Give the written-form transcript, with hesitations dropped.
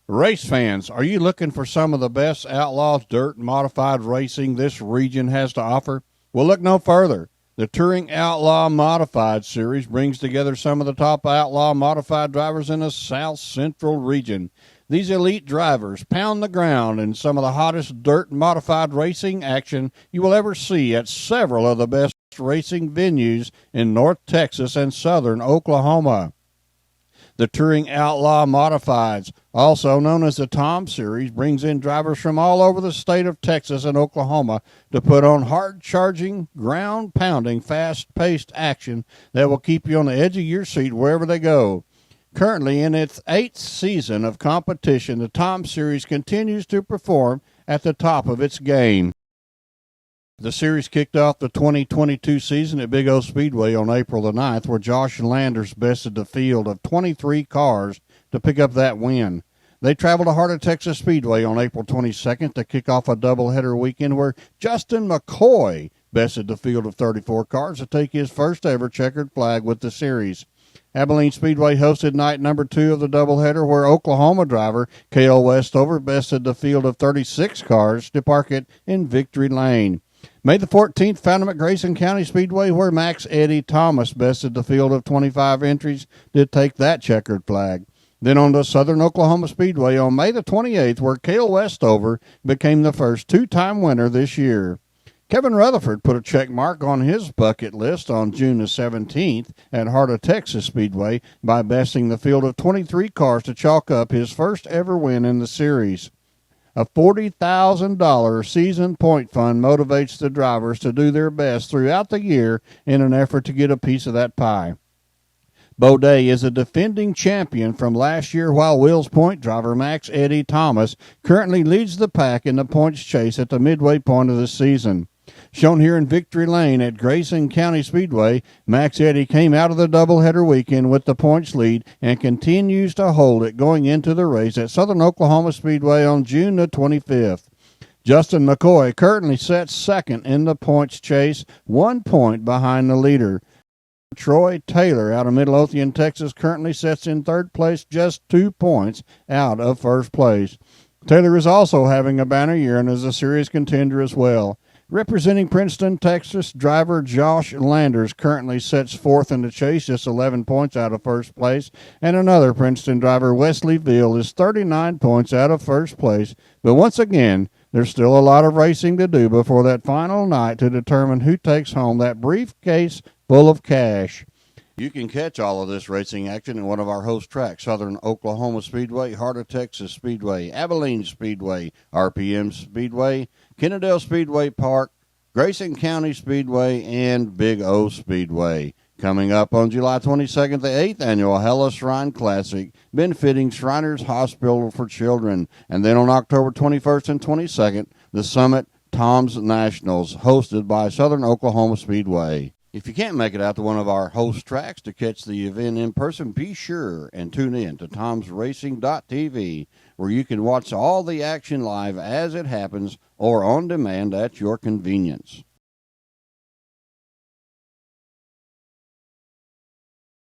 Race fans, are you looking for some of the best outlaw dirt modified racing this region has to offer? Well, look no further. The Touring Outlaw Modified Series brings together some of the top outlaw modified drivers in the South Central region. These elite drivers pound the ground in some of the hottest dirt modified racing action you will ever see at several of the best racing venues in North Texas and southern Oklahoma. The Touring Outlaw Modifieds, also known as the TOMS Series, brings in drivers from all over the state of Texas and Oklahoma to put on hard-charging, ground-pounding, fast-paced action that will keep you on the edge of your seat wherever they go. Currently in its 8th season of competition, the TOMS Series continues to perform at the top of its game. The series kicked off the 2022 season at Big O Speedway on April the 9th, where Josh Landers bested the field of 23 cars to pick up that win. They traveled to Heart of Texas Speedway on April 22nd to kick off a doubleheader weekend where Justin McCoy bested the field of 34 cars to take his first ever checkered flag with the series. Abilene Speedway hosted night number 2 of the doubleheader, where Oklahoma driver Cale Westover bested the field of 36 cars to park it in Victory Lane. May the 14th, found him at Grayson County Speedway, where Max Eddie Thomas bested the field of 25 entries to take that checkered flag. Then on to Southern Oklahoma Speedway on May the 28th, where Cale Westover became the first two-time winner this year. Kevin Rutherford put a check mark on his bucket list on June the 17th at Heart of Texas Speedway by besting the field of 23 cars to chalk up his first ever win in the series. A $40,000 season point fund motivates the drivers to do their best throughout the year in an effort to get a piece of that pie. Baudet is a defending champion from last year, while Wills Point driver Max Eddie Thomas currently leads the pack in the points chase at the midway point of the season. Shown here in Victory Lane at Grayson County Speedway, Max Eddie came out of the doubleheader weekend with the points lead and continues to hold it going into the race at Southern Oklahoma Speedway on June the 25th. Justin McCoy currently sets second in the points chase, 1 point behind the leader. Troy Taylor out of Midlothian, Texas, currently sits in third place, just 2 points out of first place. Taylor is also having a banner year and is a serious contender as well. Representing Princeton, Texas, driver Josh Landers currently sits fourth in the chase, just 11 points out of first place, and another Princeton driver, Wesley Veal, is 39 points out of first place. But once again, there's still a lot of racing to do before that final night to determine who takes home that briefcase full of cash. You can catch all of this racing action in one of our host tracks: Southern Oklahoma Speedway, Heart of Texas Speedway, Abilene Speedway, RPM Speedway, Kennedale Speedway Park, Grayson County Speedway, and Big O Speedway. Coming up on July 22nd, the 8th annual Hella Shrine Classic, benefiting Shriners Hospital for Children. And then on October 21st and 22nd, the Summit TOMS Nationals, hosted by Southern Oklahoma Speedway. If you can't make it out to one of our host tracks to catch the event in person, be sure and tune in to tomsracing.tv, where you can watch all the action live as it happens or on demand at your convenience.